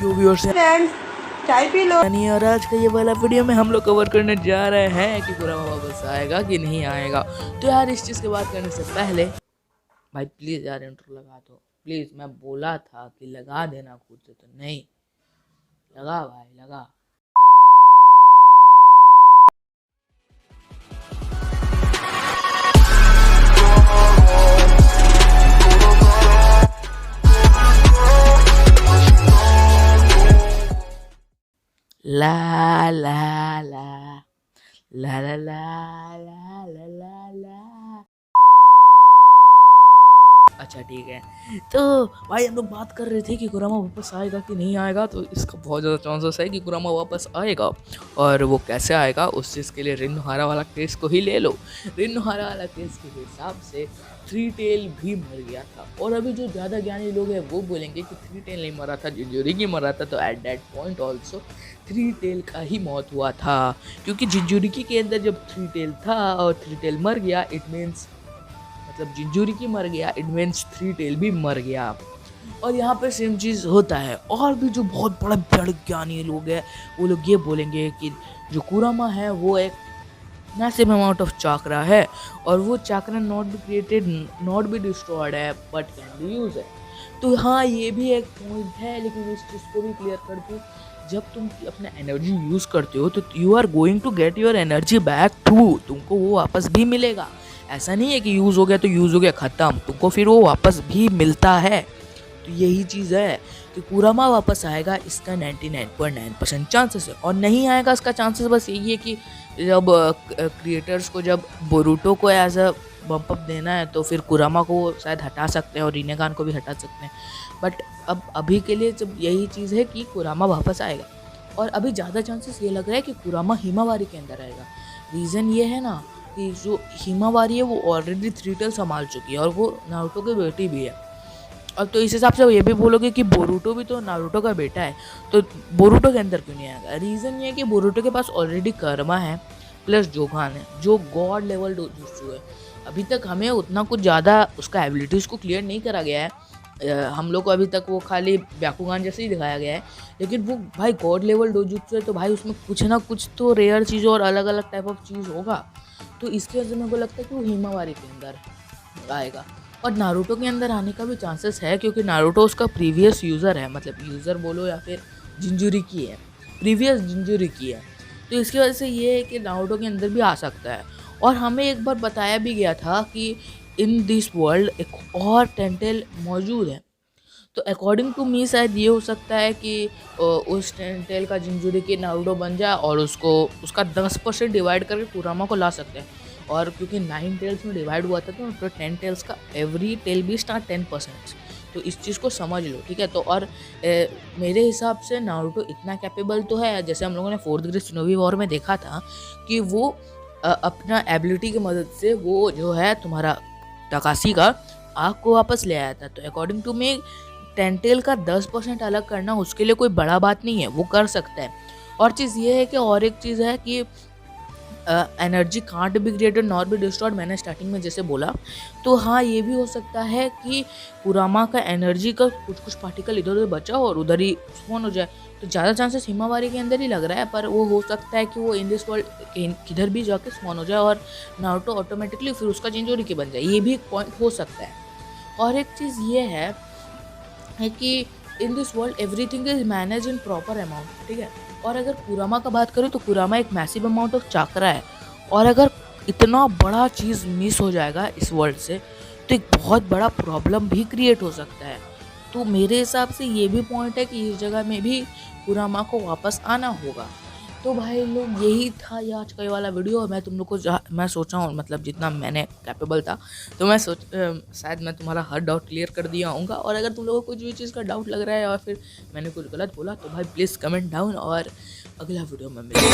यो viewers चाय P low. और आज का ये वाला वीडियो में हम लोग कवर करने जा रहे हैं कि कुरामा वापस आएगा कि नहीं आएगा। तो यार इस चीज़ की बात करने से पहले भाई प्लीज़ यार इंट्रो लगा दो प्लीज़। मैं बोला था कि लगा देना खुद से, तो नहीं लगा भाई लगा। ला ला ला ला ला ला ला ला ला ला। अच्छा ठीक है, तो भाई हम लोग बात कर रहे थे कि कुरामा वापस आएगा कि नहीं आएगा। तो इसका बहुत ज़्यादा चांसेस है कि कुरामा वापस आएगा, और वो कैसे आएगा उस चीज़ के लिए रिन्नोहारा वाला केस को ही ले लो। रिन्नोहारा वाला केस के हिसाब से थ्री टेल भी मर गया था, और अभी जो ज़्यादा ज्ञानी लोग हैं वो बोलेंगे कि थ्री टेल नहीं मरा था, जिंजुरिकी मरा था। तो at that point also three tail का ही मौत हुआ था, क्योंकि जिंजुरिकी के अंदर जब थ्री टेल था और थ्री टेल मर गया, इट मीन्स मतलब जिंजुरिकी मर गया, इट मीन्स थ्री टेल भी मर गया। और यहाँ पे सेम चीज़ होता है। और भी जो बहुत बड़ा ज्ञानी लोग हैं वो लोग ये बोलेंगे कि जो कुरामा है वो एक मैसिव अमाउंट ऑफ चाकरा है, और वो चाकरा not be created not be destroyed है बट कैन बी यूज है। तो हाँ ये भी एक पॉइंट है, लेकिन इस चीज़ को भी क्लियर कर दूँ, जब तुम अपना एनर्जी यूज़ करते हो तो you are going to get your energy back to, तुमको वो वापस भी मिलेगा। ऐसा नहीं है कि यूज़ हो गया तो यूज़ हो गया ख़त्म, तुमको फिर वो वापस भी मिलता है। तो यही चीज़ है कि कुरामा वापस आएगा, इसका 99.9% चांसेस है। और नहीं आएगा इसका चांसेस बस यही है कि जब क्रिएटर्स को जब बोरूटो को एज अ बम्प अप देना है तो फिर कुरामा को शायद हटा सकते हैं और रिनेगान को भी हटा सकते हैं। बट अब अभी के लिए जब यही चीज़ है कि कुरामा वापस आएगा, और अभी ज़्यादा चांसेस ये लग रहा है कि कुरामा हिमावारी के अंदर आएगा। रीज़न ये है ना कि जो हिमावारी है वो ऑलरेडी थ्री टेल संभाल चुकी है, और वो नारुतो की बेटी भी है। अब तो इस हिसाब से ये भी बोलोगे कि बोरूटो भी तो नारुतो का बेटा है, तो बोरूटो के अंदर क्यों नहीं आएगा। रीज़न ये है कि बोरूटो के पास ऑलरेडी कर्मा है प्लस जोगान है, जो गॉड लेवल डोजुत्सु है। अभी तक हमें उतना कुछ ज़्यादा उसका एबिलिटीज़ को क्लियर नहीं करा गया है। हम लोग को अभी तक वो खाली ब्याकुगान जैसे ही दिखाया गया है, लेकिन वो भाई गॉड लेवल डोजुत्सु है, तो भाई उसमें कुछ ना कुछ तो रेयर चीज़ और अलग अलग टाइप ऑफ चीज़ होगा। तो इसके वजह से मेरे को लगता है कि वो हिमावारी के अंदर आएगा। और नारुतो के अंदर आने का भी चांसेस है, क्योंकि नारुतो उसका प्रीवियस यूज़र है, मतलब यूज़र बोलो या फिर जिंजुरिकी है, प्रीवियस जिंजुरिकी है। तो इसकी वजह से ये है कि नारुतो के अंदर भी आ सकता है। और हमें एक बार बताया भी गया था कि इन दिस वर्ल्ड एक और टेंटेल मौजूद है। तो अकॉर्डिंग टू मी शायद ये हो सकता है कि उस टेंटेल का जिंजुरिकी नारुतो बन जाए और उसको उसका 10% डिवाइड करके कुरामा को ला सकते हैं। और क्योंकि 9 टेल्स में डिवाइड हुआ था तो 10 टेल्स का एवरी टेल भी स्टार्ट 10%। तो इस चीज़ को समझ लो, ठीक है। तो और मेरे हिसाब से नारुतो इतना कैपेबल तो है, जैसे हम लोगों ने फोर्थ ग्रेड शिनोबी वॉर में देखा था कि वो अपना एबिलिटी की मदद से वो जो है तुम्हारा तकाशी का आग को वापस ले आया था। तो अकॉर्डिंग टू मी टेंटेल का 10% अलग करना उसके लिए कोई बड़ा बात नहीं है, वो कर सकता है। और चीज़ ये है कि और एक चीज़ है कि energy can't be created not be destroyed, मैंने स्टार्टिंग में जैसे बोला। तो हाँ ये भी हो सकता है कि कुरामा का एनर्जी का कुछ पार्टिकल इधर उधर बचा और उधर ही स्पॉन हो जाए। तो ज़्यादा चांसेस हिमावारी के अंदर ही लग रहा है, पर वो हो सकता है कि वो इन दिस वर्ल्ड किधर भी जाके स्पॉन हो जाए और नारुतो ऑटोमेटिकली फिर उसका जिंजुरिकी बन जाए। ये भी एक पॉइंट हो सकता है। और एक चीज़ ये है कि in this world everything is manage in proper amount, ठीक है। और अगर कुरामा का बात करें तो कुरामा एक मैसिव अमाउंट ऑफ चाकरा है, और अगर इतना बड़ा चीज़ मिस हो जाएगा इस वर्ल्ड से तो एक बहुत बड़ा प्रॉब्लम भी क्रिएट हो सकता है। तो मेरे हिसाब से ये भी पॉइंट है कि इस जगह में भी कुरामा को वापस आना होगा। तो भाई लोग यही था ये आज का ये वाला वीडियो। और मैं तुम लोग को मैं सोचा हूँ, मतलब जितना मैंने कैपेबल था, तो मैं शायद मैं तुम्हारा हर डाउट क्लियर कर दिया होऊंगा। और अगर तुम लोगों को कुछ भी चीज़ का डाउट लग रहा है या फिर मैंने कुछ गलत बोला तो भाई प्लीज़ कमेंट डाउन, और अगला वीडियो में मिलेंगे।